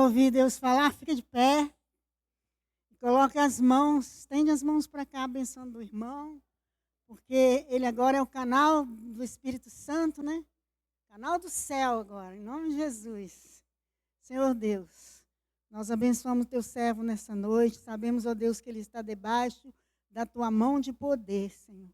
Ouvir Deus falar, fica de pé, coloca as mãos, estende as mãos para cá, abençoando o irmão, porque ele agora é o canal do Espírito Santo, né? Canal do céu agora, em nome de Jesus. Senhor Deus, nós abençoamos teu servo nessa noite, sabemos, ó Deus, que ele está debaixo da tua mão de poder, Senhor.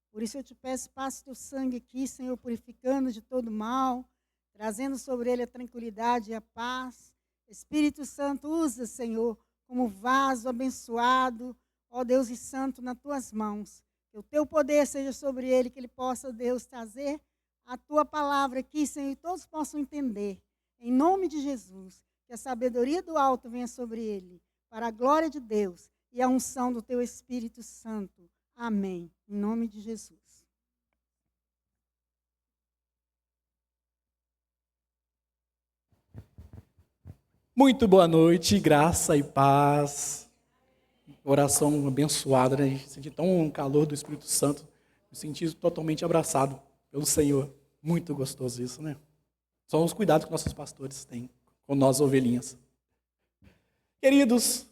Por isso eu te peço, passe teu sangue aqui, Senhor, purificando de todo mal, trazendo sobre ele a tranquilidade e a paz. Espírito Santo, usa, Senhor, como vaso abençoado, ó Deus e Santo, nas tuas mãos. Que o teu poder seja sobre ele, que ele possa, Deus, trazer a tua palavra aqui, Senhor, e todos possam entender. Em nome de Jesus, que a sabedoria do alto venha sobre ele, para a glória de Deus e a unção do teu Espírito Santo. Amém. Em nome de Jesus. Muito boa noite, graça e paz. Oração abençoada, né? A gente sente tão um calor do Espírito Santo, me senti totalmente abraçado pelo Senhor. Muito gostoso isso, né? São os cuidados que nossos pastores têm com nós, ovelhinhas. Queridos,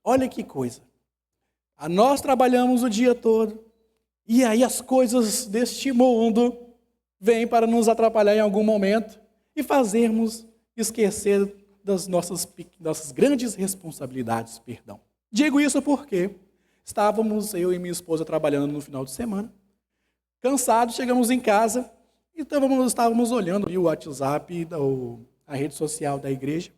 olha que coisa. Nós trabalhamos o dia todo, e aí as coisas deste mundo vêm para nos atrapalhar em algum momento e fazermos esquecer das nossas grandes responsabilidades, perdão. Digo isso porque estávamos, eu e minha esposa, trabalhando no final de semana, cansados, chegamos em casa e estávamos olhando o WhatsApp, a rede social da igreja.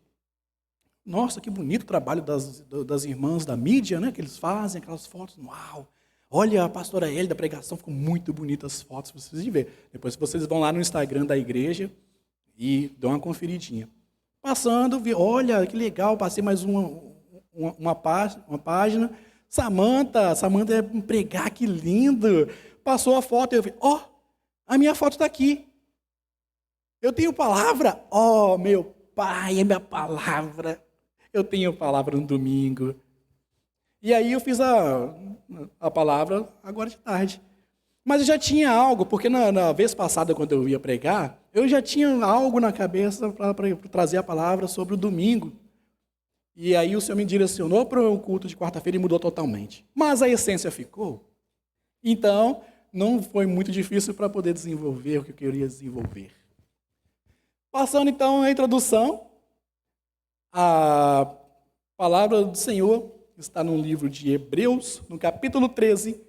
Nossa, que bonito o trabalho das irmãs da mídia, né, que eles fazem, aquelas fotos, uau! Olha, a pastora Eli da pregação, ficou muito bonitas as fotos, vocês vão ver. Depois vocês vão lá no Instagram da igreja e dão uma conferidinha. Passando, vi, olha, que legal, passei mais uma página. Samanta é pregar, que lindo. Passou a foto, eu vi, a minha foto está aqui. Eu tenho palavra? Meu Pai, é minha palavra. Eu tenho palavra no domingo. E aí eu fiz a palavra agora de tarde. Mas eu já tinha algo, porque na vez passada, quando eu ia pregar, eu já tinha algo na cabeça para trazer a palavra sobre o domingo. E aí o Senhor me direcionou para o culto de quarta-feira e mudou totalmente. Mas a essência ficou. Então, não foi muito difícil para poder desenvolver o que eu queria desenvolver. Passando então a introdução, a palavra do Senhor está no livro de Hebreus, no capítulo 13,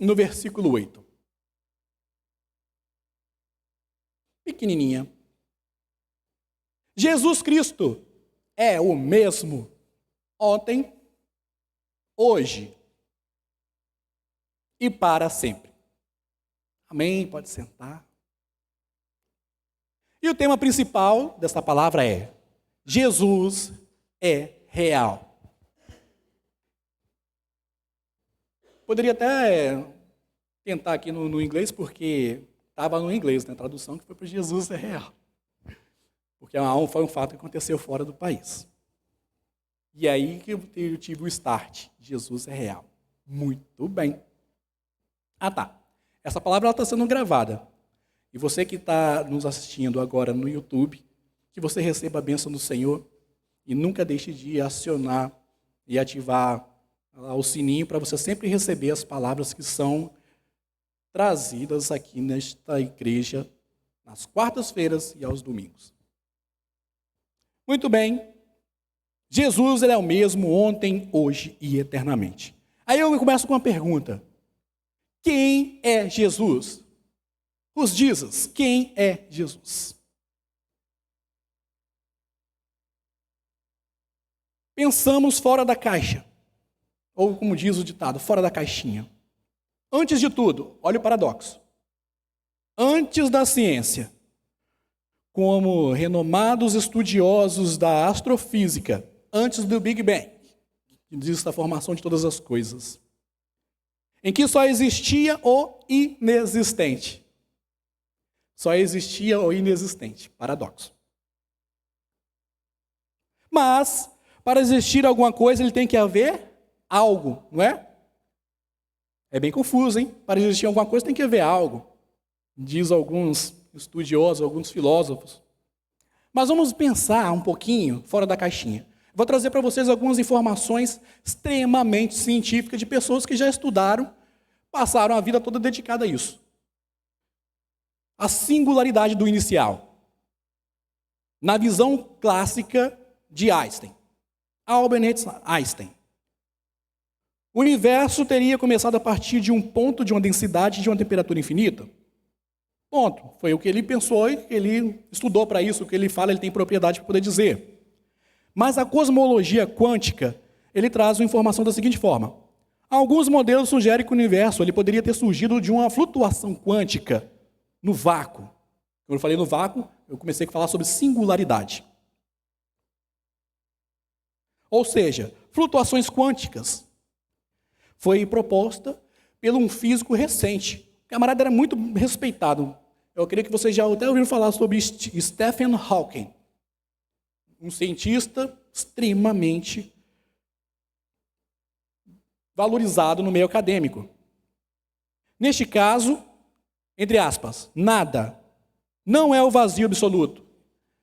no versículo 8. Pequenininha. Jesus Cristo é o mesmo ontem, hoje e para sempre. Amém? Pode sentar. E o tema principal desta palavra é: Jesus é real. Poderia até tentar aqui no inglês, porque estava no inglês, na tradução, que foi para Jesus é real. Porque foi um fato que aconteceu fora do país. E aí que eu tive o start. Jesus é real. Muito bem. Tá. Essa palavra está sendo gravada. E você que está nos assistindo agora no YouTube, que você receba a bênção do Senhor e nunca deixe de acionar e ativar o sininho para você sempre receber as palavras que são trazidas aqui nesta igreja nas quartas-feiras e aos domingos. Muito bem. Jesus ele é o mesmo ontem, hoje e eternamente. Aí eu começo com uma pergunta. Quem é Jesus? Os Jesus, quem é Jesus? Pensamos fora da caixa. Ou como diz o ditado, fora da caixinha. Antes de tudo, olha o paradoxo. Antes da ciência, como renomados estudiosos da astrofísica, antes do Big Bang, que diz a formação de todas as coisas, em que só existia o inexistente. Só existia o inexistente. Paradoxo. Mas, para existir alguma coisa, ele tem que haver algo, não é? É bem confuso, hein? Para existir alguma coisa tem que haver algo. Diz alguns estudiosos, alguns filósofos. Mas vamos pensar um pouquinho fora da caixinha. Vou trazer para vocês algumas informações extremamente científicas de pessoas que já estudaram, passaram a vida toda dedicada a isso. A singularidade do inicial. Na visão clássica de Einstein, Albert Einstein, o universo teria começado a partir de um ponto de uma densidade de uma temperatura infinita. Ponto. Foi o que ele pensou e ele estudou para isso. O que ele fala, ele tem propriedade para poder dizer. Mas a cosmologia quântica, ele traz uma informação da seguinte forma. Alguns modelos sugerem que o universo ele poderia ter surgido de uma flutuação quântica no vácuo. Quando eu falei no vácuo, eu comecei a falar sobre singularidade. Ou seja, flutuações quânticas. Foi proposta por um físico recente. O camarada era muito respeitado. Eu creio que vocês já até ouviram falar sobre Stephen Hawking. Um cientista extremamente valorizado no meio acadêmico. Neste caso, entre aspas, nada, não é o vazio absoluto.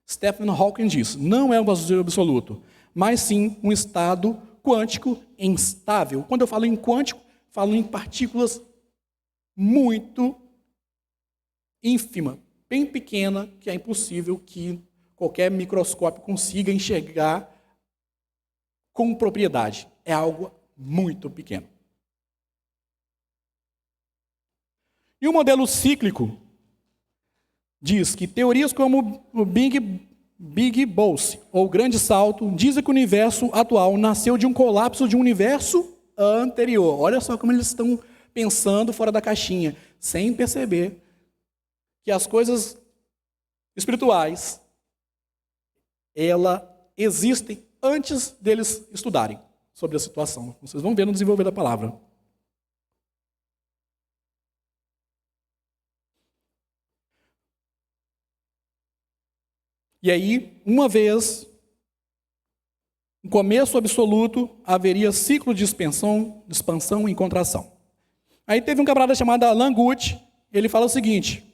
Stephen Hawking diz, não é um vazio absoluto, mas sim um estado quântico instável. Quando eu falo em quântico, falo em partículas muito ínfima, bem pequena, que é impossível que qualquer microscópio consiga enxergar com propriedade. É algo muito pequeno. E o modelo cíclico diz que teorias como o Big Boss, ou Grande Salto, dizem que o universo atual nasceu de um colapso de um universo anterior. Olha só como eles estão pensando fora da caixinha, sem perceber que as coisas espirituais, elas existem antes deles estudarem sobre a situação. Vocês vão ver no desenvolver da palavra. E aí, uma vez, no começo absoluto, haveria ciclo de expansão e contração. Aí teve um camarada chamado Alan Guth, ele fala o seguinte,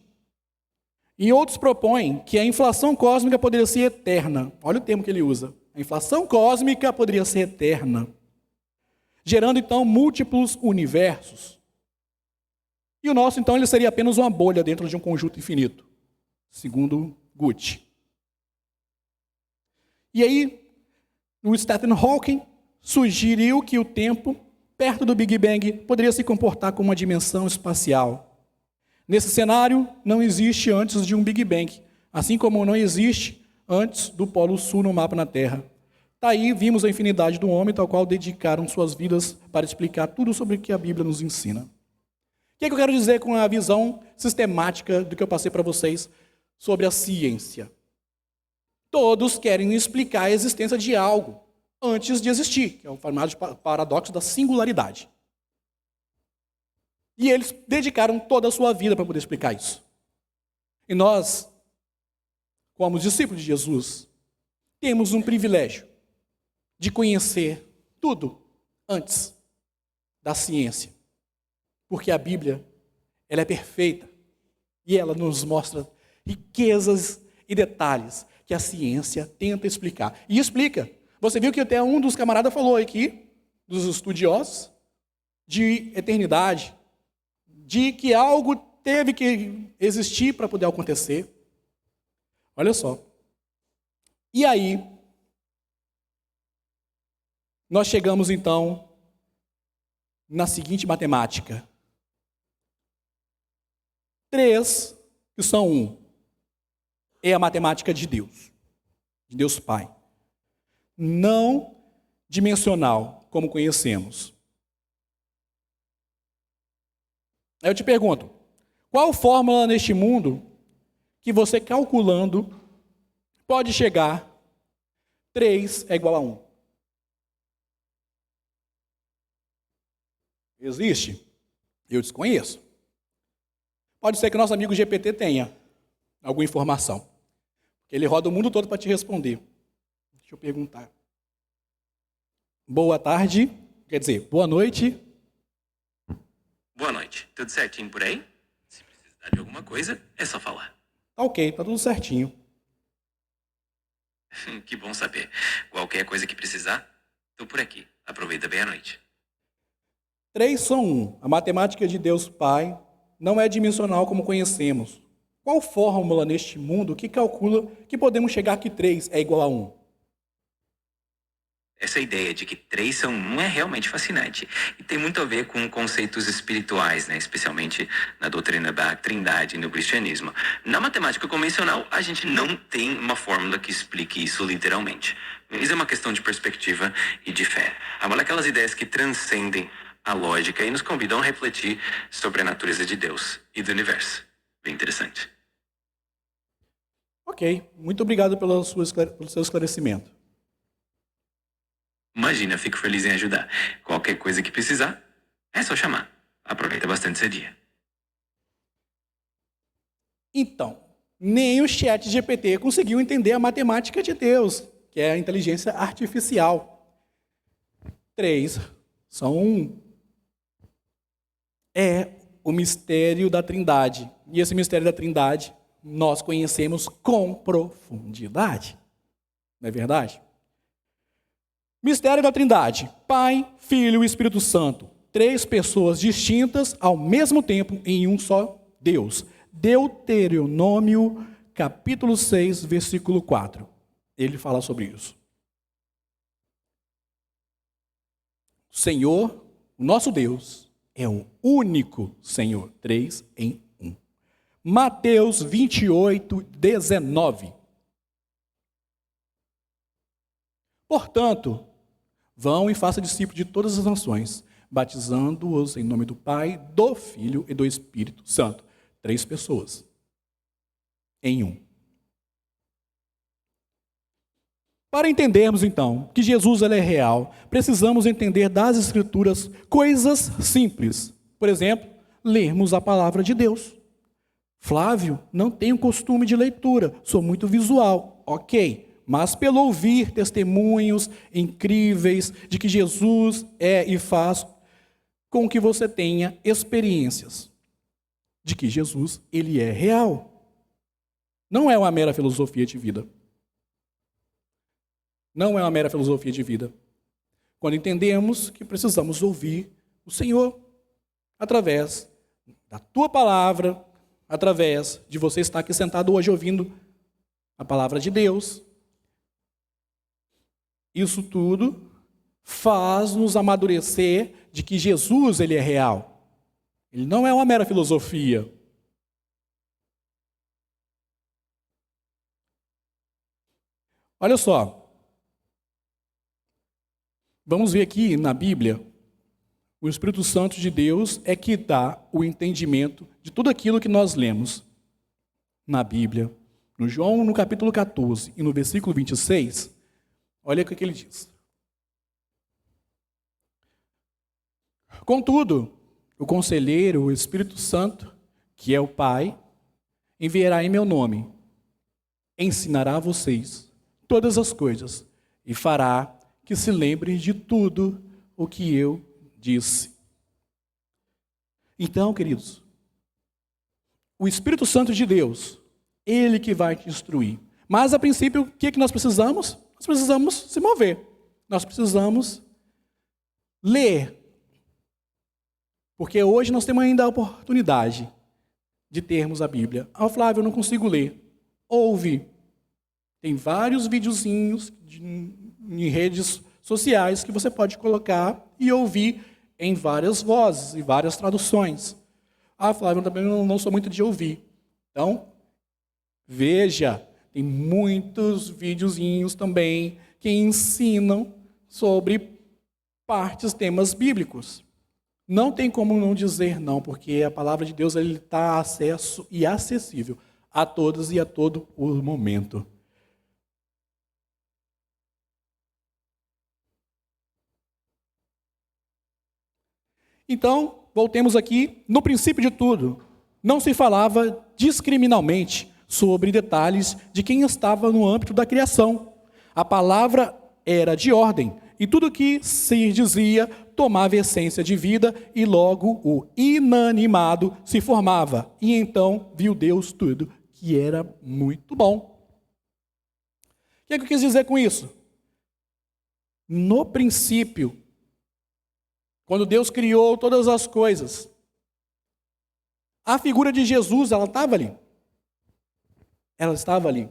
e outros propõem que a inflação cósmica poderia ser eterna. Olha o termo que ele usa. A inflação cósmica poderia ser eterna, gerando, então, múltiplos universos. E o nosso, então, ele seria apenas uma bolha dentro de um conjunto infinito, segundo Guth. E aí, o Stephen Hawking sugeriu que o tempo, perto do Big Bang, poderia se comportar como uma dimensão espacial. Nesse cenário, não existe antes de um Big Bang, assim como não existe antes do Polo Sul no mapa na Terra. Daí vimos a infinidade do homem, tal qual dedicaram suas vidas para explicar tudo sobre o que a Bíblia nos ensina. O que eu quero dizer com a visão sistemática do que eu passei para vocês sobre a ciência? Todos querem explicar a existência de algo antes de existir, que é o chamado paradoxo da singularidade. E eles dedicaram toda a sua vida para poder explicar isso. E nós, como discípulos de Jesus, temos um privilégio de conhecer tudo antes da ciência. Porque a Bíblia, ela é perfeita e ela nos mostra riquezas e detalhes que a ciência tenta explicar. E explica. Você viu que até um dos camaradas falou aqui, dos estudiosos, de eternidade, de que algo teve que existir para poder acontecer. Olha só. E aí, nós chegamos então na seguinte matemática. 3, que são 1, é a matemática de Deus Pai. Não dimensional, como conhecemos. Aí eu te pergunto, qual fórmula neste mundo que você calculando pode chegar 3 é igual a 1? Existe? Eu desconheço. Pode ser que nosso amigo GPT tenha alguma informação. Ele roda o mundo todo para te responder. Deixa eu perguntar. Boa tarde, quer dizer, boa noite. Boa noite. Tudo certinho por aí? Se precisar de alguma coisa, é só falar. Tá ok, tá tudo certinho. Que bom saber. Qualquer coisa que precisar, tô por aqui. Aproveita bem a noite. 3 são 1. A matemática de Deus Pai não é dimensional como conhecemos. Qual fórmula neste mundo que calcula que podemos chegar que 3 é igual a 1? Essa ideia de que 3 são 1 é realmente fascinante. E tem muito a ver com conceitos espirituais, né? Especialmente na doutrina da Trindade e no cristianismo. Na matemática convencional, a gente não tem uma fórmula que explique isso literalmente. Isso é uma questão de perspectiva e de fé. Agora, aquelas ideias que transcendem a lógica e nos convidam a refletir sobre a natureza de Deus e do universo. Bem interessante. Ok, muito obrigado pelo seu esclarecimento. Imagina, fico feliz em ajudar. Qualquer coisa que precisar, é só chamar. Aproveita bastante seu dia. Então, nem o chat GPT conseguiu entender a matemática de Deus, que é a inteligência artificial. 3 são 1. É o mistério da Trindade. E esse mistério da Trindade nós conhecemos com profundidade. Não é verdade? Mistério da Trindade. Pai, Filho e Espírito Santo. 3 pessoas distintas ao mesmo tempo em um só Deus. Deuteronômio, capítulo 6, versículo 4. Ele fala sobre isso. O Senhor, o nosso Deus, é o único Senhor. 3 em 1. Mateus 28, 19. Portanto, vão e façam discípulos de todas as nações, batizando-os em nome do Pai, do Filho e do Espírito Santo. 3 pessoas em 1. Para entendermos, então, que Jesus ele é real, precisamos entender das Escrituras coisas simples. Por exemplo, lermos a palavra de Deus. Flávio, não tenho costume de leitura, sou muito visual. Ok. Mas pelo ouvir testemunhos incríveis de que Jesus é e faz com que você tenha experiências de que Jesus ele é real. Não é uma mera filosofia de vida. Não é uma mera filosofia de vida. Quando entendemos que precisamos ouvir o Senhor através da tua palavra, através de você estar aqui sentado hoje ouvindo a palavra de Deus. Isso tudo faz-nos amadurecer de que Jesus ele é real. Ele não é uma mera filosofia. Olha só. Vamos ver aqui na Bíblia, o Espírito Santo de Deus é que dá o entendimento de tudo aquilo que nós lemos na Bíblia. No João, no capítulo 14 e no versículo 26, olha o que ele diz. Contudo, o conselheiro, o Espírito Santo, que é o Pai, enviará em meu nome, ensinará a vocês todas as coisas e fará que se lembrem de tudo o que eu disse. Então, queridos, o Espírito Santo de Deus, ele que vai te instruir. Mas, a princípio, o que nós precisamos? Nós precisamos se mover. Nós precisamos ler. Porque hoje nós temos ainda a oportunidade de termos a Bíblia. Ah, Flávio, eu não consigo ler. Ouve. Tem vários videozinhos em redes sociais que você pode colocar e ouvir em várias vozes e várias traduções. Ah, Flávio, eu também não sou muito de ouvir. Então, veja, tem muitos videozinhos também que ensinam sobre temas bíblicos. Não tem como não dizer não, porque a palavra de Deus está acesso e acessível a todos e a todo o momento. Então, voltemos aqui. No princípio de tudo, não se falava discriminalmente sobre detalhes de quem estava no âmbito da criação. A palavra era de ordem, e tudo que se dizia tomava essência de vida, e logo o inanimado se formava. E então viu Deus tudo, que era muito bom. que eu quis dizer com isso? No princípio, quando Deus criou todas as coisas, a figura de Jesus, ela estava ali. Ela estava ali.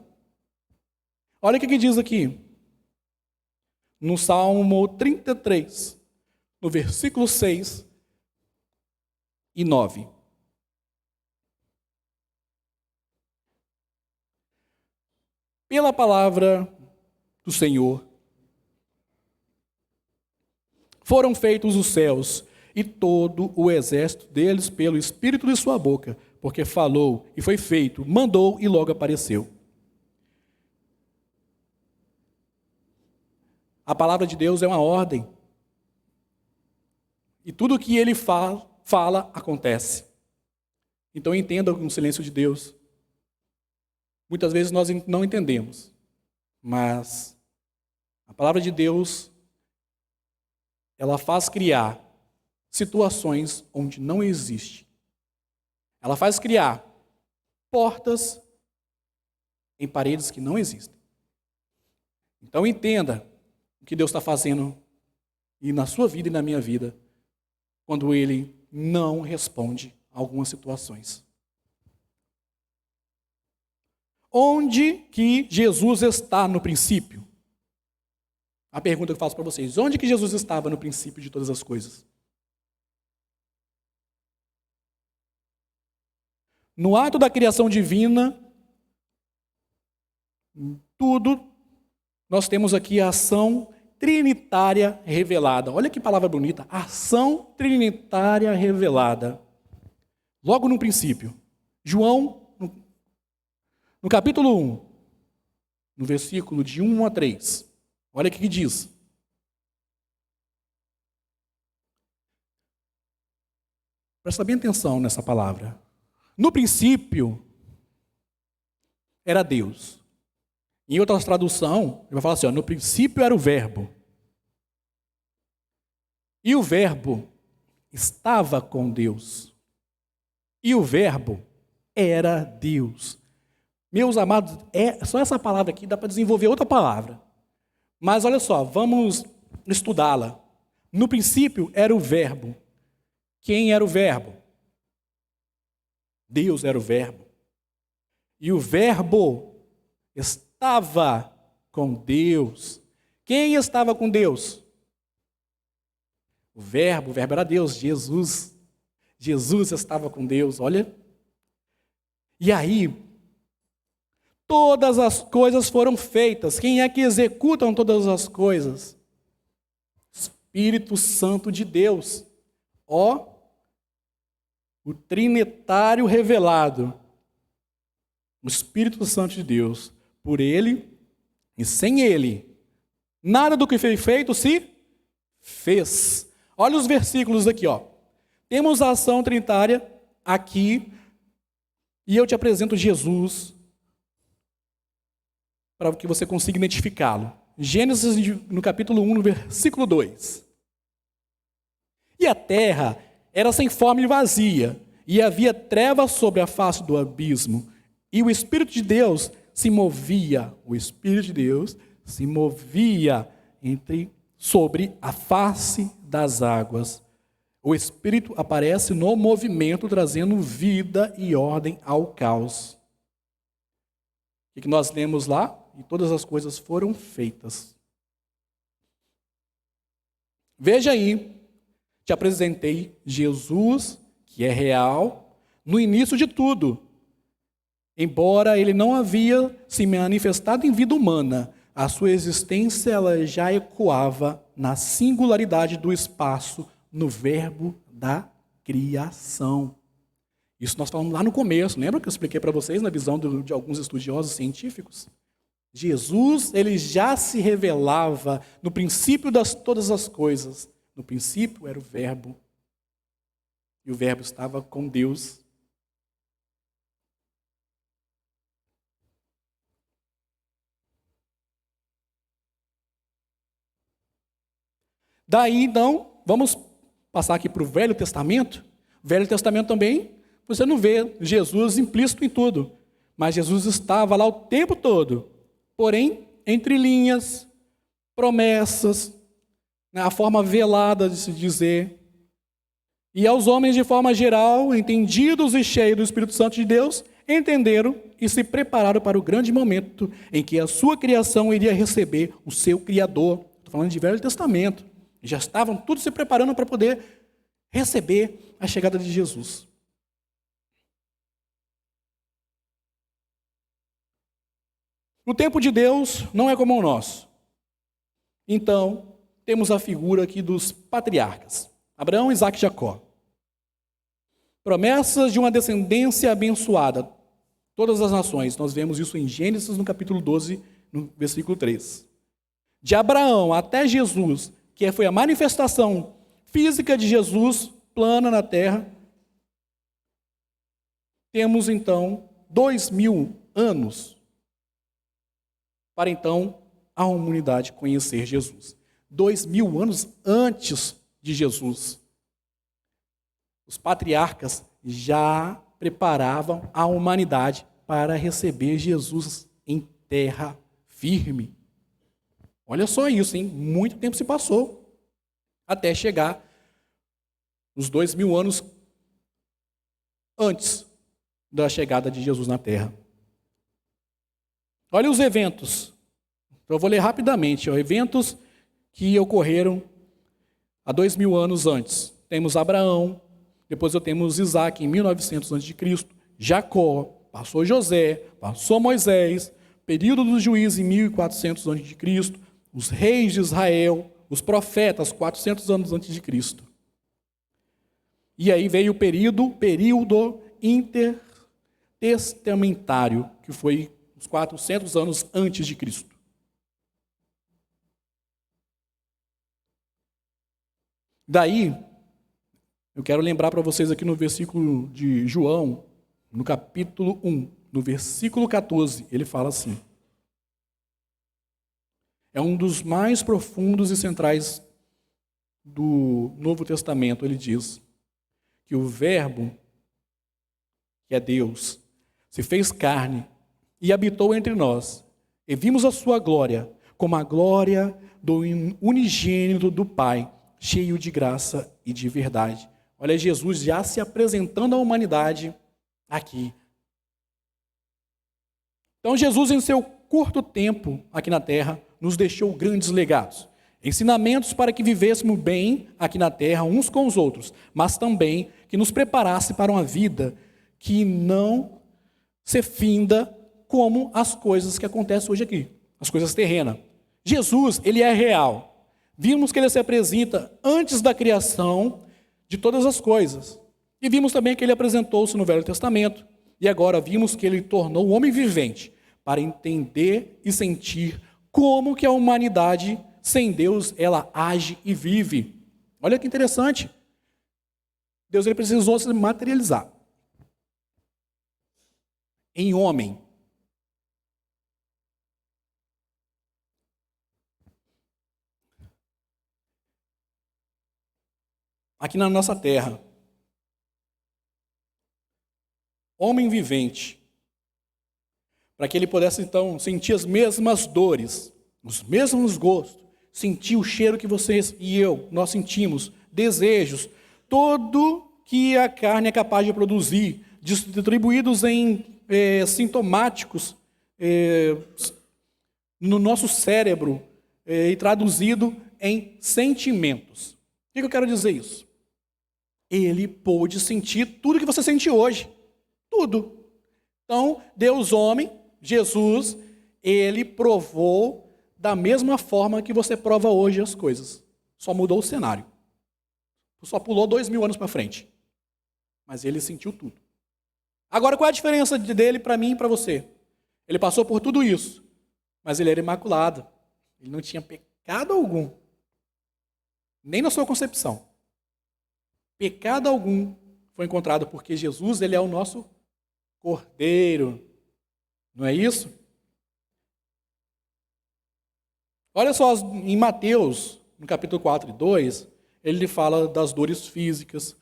Olha o que diz aqui. No Salmo 33, no versículo 6 e 9. Pela palavra do Senhor foram feitos os céus e todo o exército deles pelo Espírito de sua boca, porque falou e foi feito, mandou e logo apareceu. A palavra de Deus é uma ordem. E tudo o que ele fala acontece. Então entenda o silêncio de Deus. Muitas vezes nós não entendemos, mas a palavra de Deus, ela faz criar situações onde não existe. Ela faz criar portas em paredes que não existem. Então entenda o que Deus está fazendo e na sua vida e na minha vida, quando Ele não responde a algumas situações. Onde que Jesus está no princípio? A pergunta que eu faço para vocês. Onde que Jesus estava no princípio de todas as coisas? No ato da criação divina, tudo, nós temos aqui a ação trinitária revelada. Olha que palavra bonita. Ação trinitária revelada. Logo no princípio. João, no capítulo 1, no versículo de 1 a 3. Olha o que diz. Presta bem atenção nessa palavra. No princípio, era Deus. Em outras traduções, ele vai falar assim, no princípio era o verbo. E o verbo estava com Deus. E o verbo era Deus. Meus amados, só essa palavra aqui dá para desenvolver outra palavra. Mas olha só, vamos estudá-la. No princípio era o verbo. Quem era o verbo? Deus era o verbo. E o verbo estava com Deus. Quem estava com Deus? O verbo era Deus, Jesus. Jesus estava com Deus, olha. E aí, todas as coisas foram feitas. Quem é que executam todas as coisas? Espírito Santo de Deus. O trinitário revelado. O Espírito Santo de Deus. Por ele e sem ele, nada do que foi feito se fez. Olha os versículos aqui, ó. Temos a ação trinitária aqui. E eu te apresento Jesus para que você consiga identificá-lo. Gênesis, no capítulo 1, no versículo 2. E a terra era sem forma e vazia, e havia trevas sobre a face do abismo, e o Espírito de Deus se movia, sobre a face das águas. O Espírito aparece no movimento, trazendo vida e ordem ao caos. O que nós lemos lá? E todas as coisas foram feitas. Veja aí, te apresentei Jesus, que é real, no início de tudo. Embora ele não havia se manifestado em vida humana, a sua existência ela já ecoava na singularidade do espaço, no verbo da criação. Isso nós falamos lá no começo, lembra que eu expliquei para vocês na visão de alguns estudiosos científicos? Jesus, ele já se revelava no princípio de todas as coisas. No princípio era o verbo. E o verbo estava com Deus. Daí, então, vamos passar aqui para o Velho Testamento. O Velho Testamento também, você não vê Jesus implícito em tudo. Mas Jesus estava lá o tempo todo. Porém, entre linhas, promessas, a forma velada de se dizer. E aos homens, de forma geral, entendidos e cheios do Espírito Santo de Deus, entenderam e se prepararam para o grande momento em que a sua criação iria receber o seu Criador. Estou falando de Velho Testamento. Já estavam todos se preparando para poder receber a chegada de Jesus. O tempo de Deus não é como o nosso. Então, temos a figura aqui dos patriarcas. Abraão, Isaque e Jacó. Promessas de uma descendência abençoada. Todas as nações. Nós vemos isso em Gênesis, no capítulo 12, no versículo 3. De Abraão até Jesus, que foi a manifestação física de Jesus, plana na terra, temos então 2000 anos para então a humanidade conhecer Jesus. 2000 anos antes de Jesus, os patriarcas já preparavam a humanidade para receber Jesus em terra firme. Olha só isso, hein? Muito tempo se passou até chegar os 2000 anos antes da chegada de Jesus na terra. Olha os eventos. Eu vou ler rapidamente. Eventos que ocorreram há 2000 anos antes. Temos Abraão, depois temos Isaque em 1900 a.C., Jacó, passou José, passou Moisés, período dos juízes em 1400 a.C., os reis de Israel, os profetas 400 anos antes de Cristo. E aí veio o período intertestamentário, que foi uns 400 anos antes de Cristo. Daí, eu quero lembrar para vocês aqui no versículo de João, no capítulo 1, no versículo 14, ele fala assim. É um dos mais profundos e centrais do Novo Testamento. Ele diz que o Verbo, que é Deus, se fez carne e habitou entre nós, e vimos a sua glória, como a glória do unigênito do Pai, cheio de graça e de verdade. Olha Jesus já se apresentando à humanidade aqui. Então Jesus, em seu curto tempo aqui na terra, nos deixou grandes legados, ensinamentos para que vivêssemos bem aqui na terra uns com os outros, mas também que nos preparasse para uma vida que não se finda como as coisas que acontecem hoje aqui, as coisas terrenas. Jesus, ele é real. Vimos que ele se apresenta antes da criação de todas as coisas. E vimos também que ele apresentou-se no Velho Testamento. E agora vimos que ele tornou o homem vivente para entender e sentir como que a humanidade sem Deus, ela age e vive. Olha que interessante. Deus, ele precisou se materializar em homem. Aqui na nossa terra. Homem vivente. Para que ele pudesse, então, sentir as mesmas dores, os mesmos gostos, sentir o cheiro que vocês e eu, nós sentimos, desejos, todo que a carne é capaz de produzir, distribuídos em sintomáticos no nosso cérebro e traduzido em sentimentos. O que eu quero dizer isso? Ele pôde sentir tudo que você sente hoje. Tudo. Então, Deus homem, Jesus, ele provou da mesma forma que você prova hoje as coisas. Só mudou o cenário. Só pulou 2000 anos para frente. Mas ele sentiu tudo. Agora, qual é a diferença dele para mim e para você? Ele passou por tudo isso, mas ele era imaculado. Ele não tinha pecado algum. Nem na sua concepção. Pecado algum foi encontrado porque Jesus, ele é o nosso Cordeiro. Não é isso? Olha só, em Mateus, no capítulo 4 e 2, ele fala das dores físicas.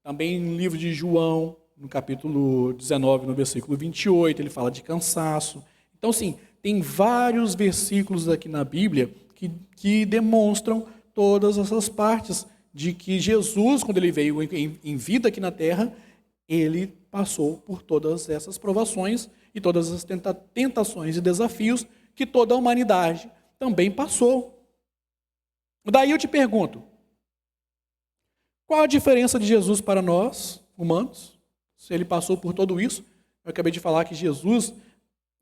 Também no livro de João, no capítulo 19, no versículo 28, ele fala de cansaço. Então, sim, tem vários versículos aqui na Bíblia que demonstram todas essas partes de que Jesus, quando ele veio em vida aqui na terra, ele passou por todas essas provações e todas as tentações e desafios que toda a humanidade também passou. Daí eu te pergunto, qual a diferença de Jesus para nós, humanos? Se ele passou por tudo isso, eu acabei de falar que Jesus,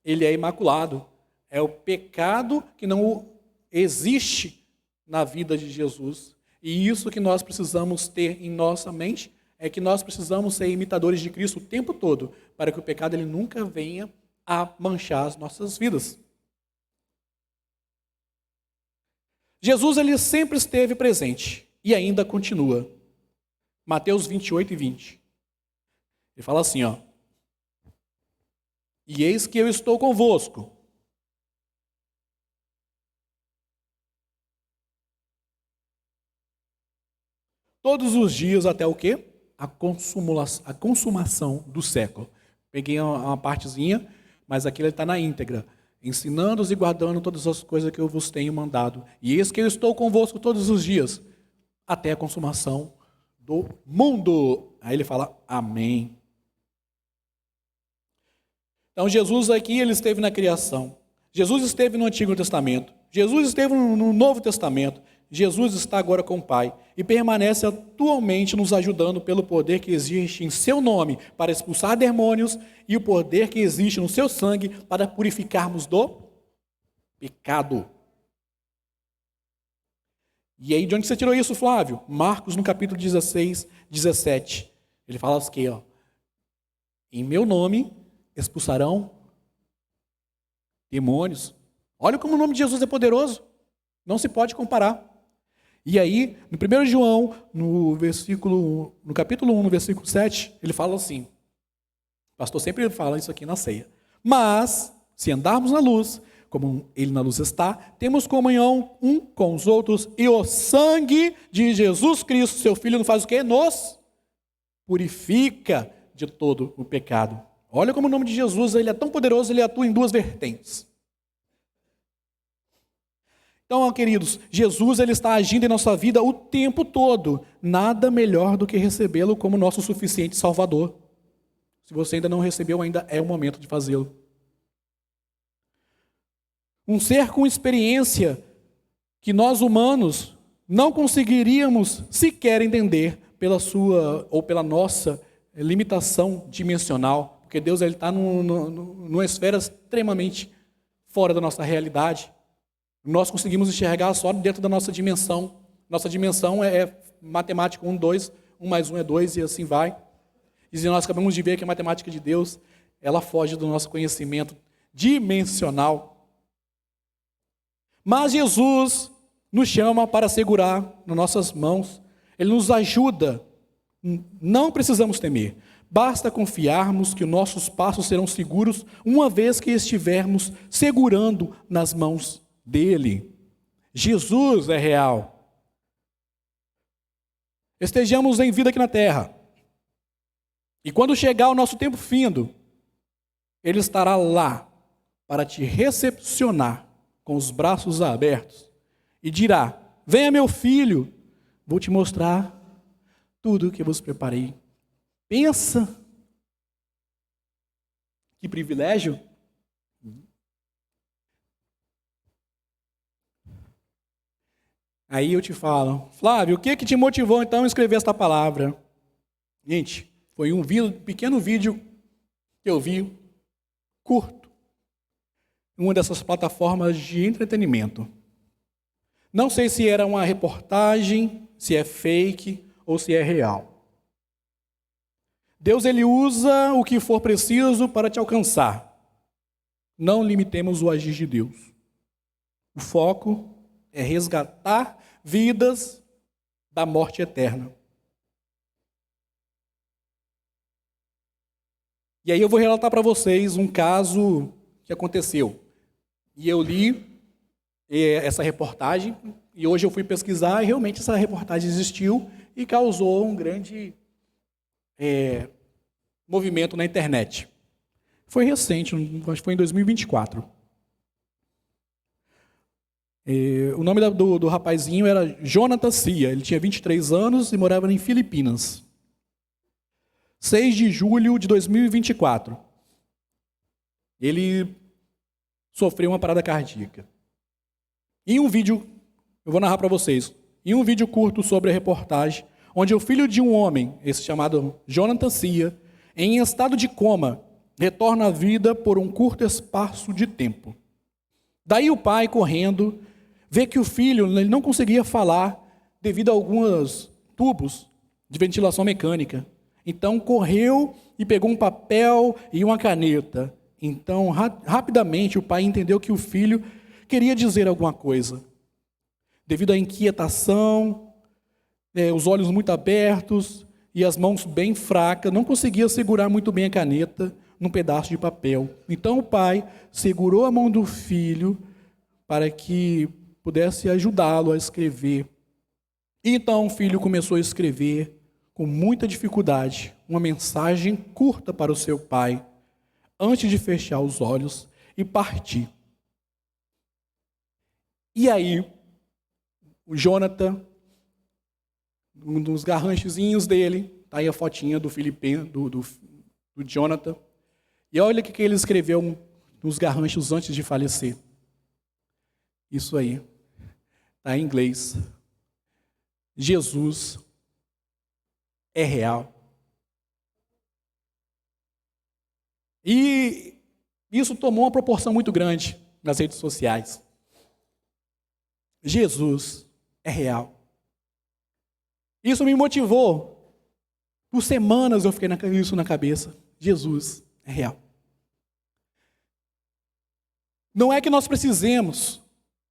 ele é imaculado. É o pecado que não existe na vida de Jesus. E isso que nós precisamos ter em nossa mente é que nós precisamos ser imitadores de Cristo o tempo todo, para que o pecado ele nunca venha a manchar as nossas vidas. Jesus ele sempre esteve presente e ainda continua. Mateus 28 e 20. Ele fala assim, ó. E eis que eu estou convosco. Todos os dias até o quê? A consumação do século. Peguei uma partezinha, mas aqui ele está na íntegra. Ensinando-os e guardando todas as coisas que eu vos tenho mandado. E eis que eu estou convosco todos os dias, até a consumação do mundo. Aí ele fala, amém. Então Jesus aqui, ele esteve na criação. Jesus esteve no Antigo Testamento. Jesus esteve no Novo Testamento. Jesus está agora com o Pai e permanece atualmente nos ajudando pelo poder que existe em seu nome para expulsar demônios e o poder que existe no seu sangue para purificarmos do pecado. E aí, de onde você tirou isso, Flávio? Marcos, no capítulo 16, 17. Ele fala assim, ó. Em meu nome expulsarão demônios. Olha como o nome de Jesus é poderoso. Não se pode comparar. E aí, no 1 João, no capítulo 1, no versículo 7, ele fala assim, o pastor sempre fala isso aqui na ceia, mas, se andarmos na luz, como ele na luz está, temos comunhão um com os outros, e o sangue de Jesus Cristo, seu Filho, nos faz o quê? Nos purifica de todo o pecado. Olha como o nome de Jesus ele é tão poderoso, ele atua em duas vertentes. Então, queridos, Jesus ele está agindo em nossa vida o tempo todo. Nada melhor do que recebê-lo como nosso suficiente Salvador. Se você ainda não recebeu, ainda é o momento de fazê-lo. Um ser com experiência que nós humanos não conseguiríamos sequer entender pela sua ou pela nossa limitação dimensional, porque Deus está numa esfera extremamente fora da nossa realidade. Nós conseguimos enxergar só dentro da nossa dimensão. Nossa dimensão é matemática 1, 2, 1 mais 1 é 2 e assim vai. E nós acabamos de ver que a matemática de Deus, ela foge do nosso conhecimento dimensional. Mas Jesus nos chama para segurar nas nossas mãos. Ele nos ajuda. Não precisamos temer. Basta confiarmos que os nossos passos serão seguros uma vez que estivermos segurando nas mãos dele. Jesus é real. Estejamos em vida aqui na terra. E quando chegar o nosso tempo findo, ele estará lá para te recepcionar com os braços abertos e dirá: venha meu filho, vou te mostrar tudo o que eu vos preparei. Pensa que privilégio. Aí eu te falo, Flávio, o que te motivou então a escrever esta palavra? Gente, foi um pequeno vídeo que eu vi, curto, em uma dessas plataformas de entretenimento. Não sei se era uma reportagem, se é fake ou se é real. Deus ele usa o que for preciso para te alcançar. Não limitemos o agir de Deus. O foco é resgatar vidas da morte eterna. E aí eu vou relatar para vocês um caso que aconteceu. E eu li essa reportagem, e hoje eu fui pesquisar, e realmente essa reportagem existiu e causou um grande movimento na internet. Foi recente, acho que foi em 2024. O nome do rapazinho era Jonathan Cia. Ele tinha 23 anos e morava em Filipinas. 6 de julho de 2024. Ele sofreu uma parada cardíaca. Em um vídeo, eu vou narrar para vocês, em um vídeo curto sobre a reportagem, onde o filho de um homem, esse chamado Jonathan Cia, em estado de coma, retorna à vida por um curto espaço de tempo. Daí o pai, correndo, vê que o filho ele não conseguia falar devido a alguns tubos de ventilação mecânica. Então correu e pegou um papel e uma caneta. Então, rapidamente, o pai entendeu que o filho queria dizer alguma coisa. Devido à inquietação, os olhos muito abertos e as mãos bem fracas, não conseguia segurar muito bem a caneta num pedaço de papel. Então o pai segurou a mão do filho para que pudesse ajudá-lo a escrever. E então o filho começou a escrever com muita dificuldade uma mensagem curta para o seu pai, antes de fechar os olhos e partir. E aí, o Jonathan, um dos garranchozinhos dele, está aí a fotinha do Jonathan, e olha o que ele escreveu nos garranchos antes de falecer. Isso aí, está em inglês. Jesus é real. E isso tomou uma proporção muito grande nas redes sociais. Jesus é real. Isso me motivou. Por semanas eu fiquei com isso na cabeça. Jesus é real. Não é que nós precisemos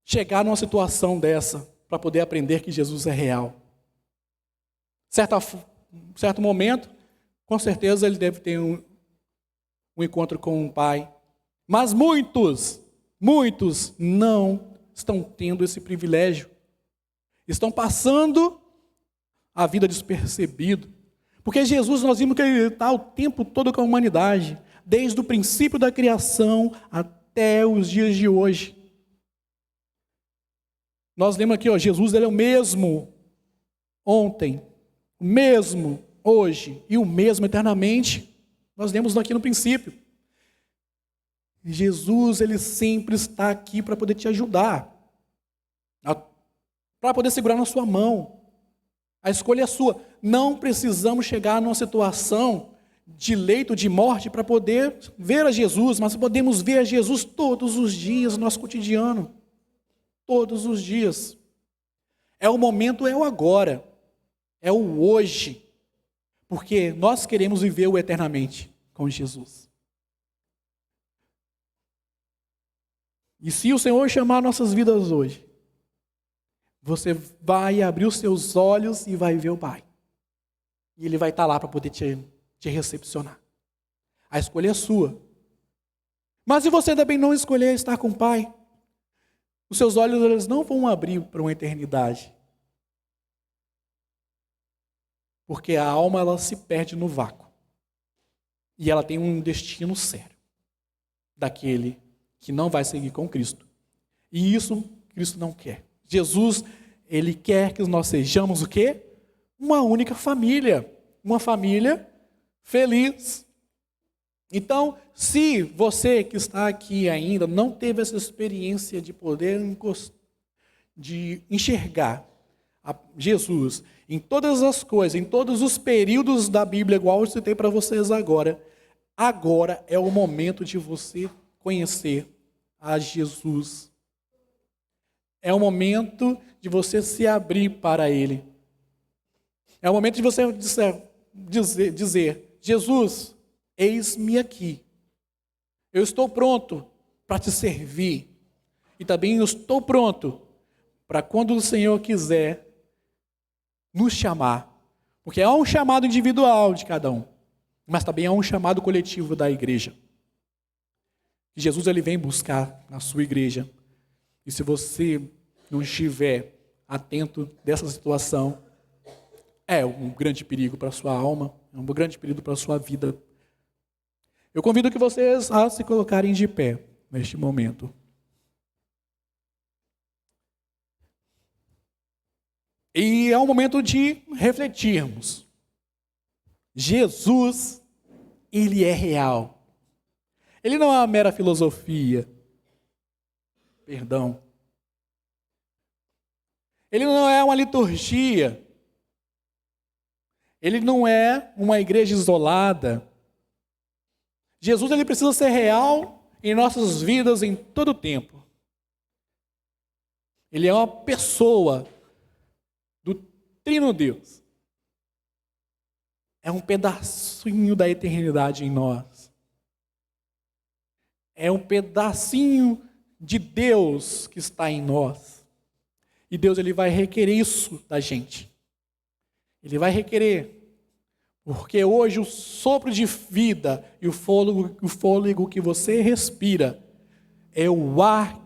chegar numa situação dessa para poder aprender que Jesus é real. Certo momento, com certeza ele deve ter um encontro com um pai. Mas muitos não estão tendo esse privilégio. Estão passando a vida despercebido. Porque Jesus, nós vimos que ele está o tempo todo com a humanidade, desde o princípio da criação até os dias de hoje. Nós lemos aqui, Jesus ele é o mesmo ontem, o mesmo hoje e o mesmo eternamente. Nós lemos aqui no princípio. Jesus, ele sempre está aqui para poder te ajudar, para poder segurar na sua mão. A escolha é sua. Não precisamos chegar numa situação de leito de morte para poder ver a Jesus, mas podemos ver a Jesus todos os dias no nosso cotidiano. Todos os dias. É o momento, é o agora. É o hoje. Porque nós queremos viver o eternamente com Jesus. E se o Senhor chamar nossas vidas hoje, você vai abrir os seus olhos e vai ver o Pai. E Ele vai estar lá para poder te recepcionar. A escolha é sua. Mas se você também não escolher estar com o Pai, os seus olhos eles não vão abrir para uma eternidade. Porque a alma ela se perde no vácuo. E ela tem um destino sério. Daquele que não vai seguir com Cristo. E isso Cristo não quer. Jesus, ele quer que nós sejamos o quê? Uma única família. Uma família feliz. Então, se você que está aqui ainda não teve essa experiência de poder de enxergar a Jesus em todas as coisas, em todos os períodos da Bíblia, igual eu citei para vocês agora é o momento de você conhecer a Jesus. É o momento de você se abrir para Ele. É o momento de você dizer, Jesus, eis-me aqui. Eu estou pronto para te servir. E também eu estou pronto para quando o Senhor quiser nos chamar. Porque há um chamado individual de cada um, mas também há um chamado coletivo da igreja. Jesus ele vem buscar na sua igreja. E se você não estiver atento dessa situação, é um grande perigo para a sua alma, é um grande perigo para a sua vida. Eu convido que vocês a se colocarem de pé neste momento. E é um momento de refletirmos. Jesus, ele é real. Ele não é uma mera filosofia. Perdão. Ele não é uma liturgia. Ele não é uma igreja isolada. Jesus, ele precisa ser real em nossas vidas em todo o tempo. Ele é uma pessoa do Trino Deus. É um pedacinho da eternidade em nós. É um pedacinho de Deus que está em nós. E Deus, ele vai requerer isso da gente. Ele vai requerer. Porque hoje o sopro de vida e o fôlego que você respira é o ar,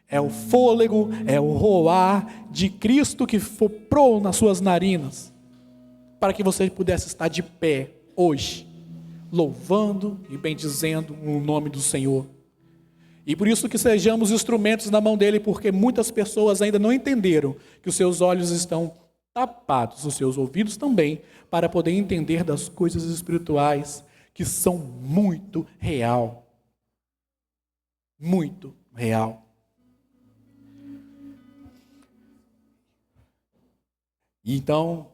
é o fôlego, é o roar de Cristo que soprou nas suas narinas, para que você pudesse estar de pé hoje, louvando e bendizendo o nome do Senhor. E por isso que sejamos instrumentos na mão dele, porque muitas pessoas ainda não entenderam que os seus olhos estão tapados, os seus ouvidos também, para poder entender das coisas espirituais que são muito real. Muito real. E então,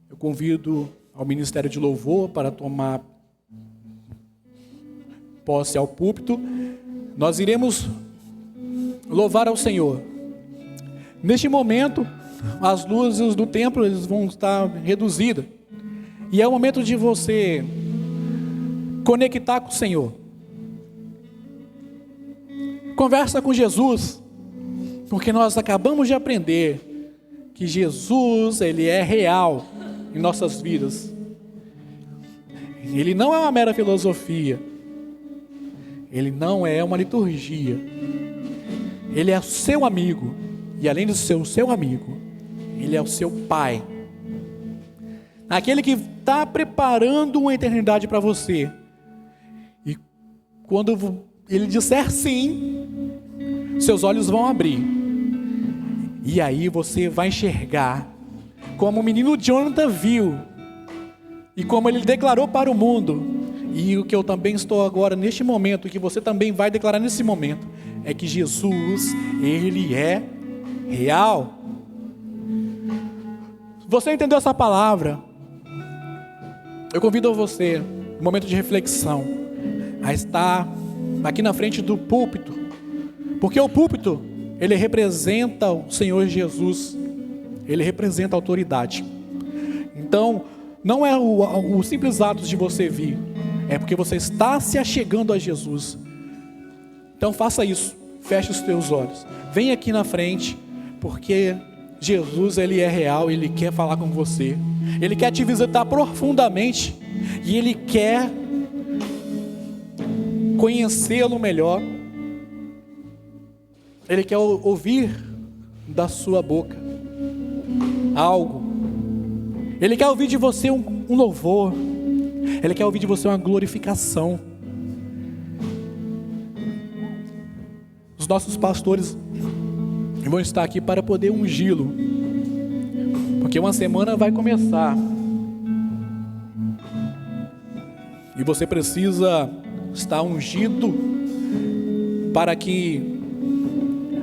eu convido ao Ministério de Louvor para tomar posse ao púlpito. Nós iremos louvar ao Senhor. Neste momento, as luzes do templo eles vão estar reduzidas. E é o momento de você conectar com o Senhor. Conversa com Jesus, porque nós acabamos de aprender que Jesus, ele é real em nossas vidas. Ele não é uma mera filosofia. Ele não é uma liturgia. Ele é o seu amigo. E além de ser o seu amigo, ele é o seu Pai. Aquele que está preparando uma eternidade para você. E quando ele disser sim, seus olhos vão abrir. E aí você vai enxergar como o menino Jonathan viu. E como ele declarou para o mundo. E o que eu também estou agora neste momento, que você também vai declarar nesse momento, é que Jesus, ele é real. Você entendeu essa palavra? Eu convido você, no momento de reflexão, a estar aqui na frente do púlpito, porque o púlpito, ele representa o Senhor Jesus, ele representa a autoridade. Então, não é o simples ato de você vir, é porque você está se achegando a Jesus. Então faça isso, feche os teus olhos, vem aqui na frente, porque Jesus, ele é real, ele quer falar com você, ele quer te visitar profundamente, e ele quer conhecê-lo melhor, ele quer ouvir da sua boca algo, ele quer ouvir de você um louvor, ele quer ouvir de você uma glorificação. Os nossos pastores vão estar aqui para poder ungí-lo, porque uma semana vai começar, e você precisa estar ungido para que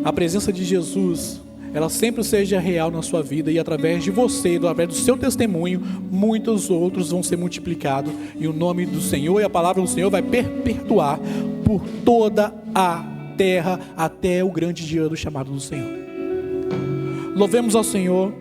a presença de Jesus, ela sempre seja real na sua vida, e através de você, através do seu testemunho, muitos outros vão ser multiplicados, e o nome do Senhor e a palavra do Senhor vai perpetuar por toda a terra, até o grande dia do chamado do Senhor. Louvemos ao Senhor.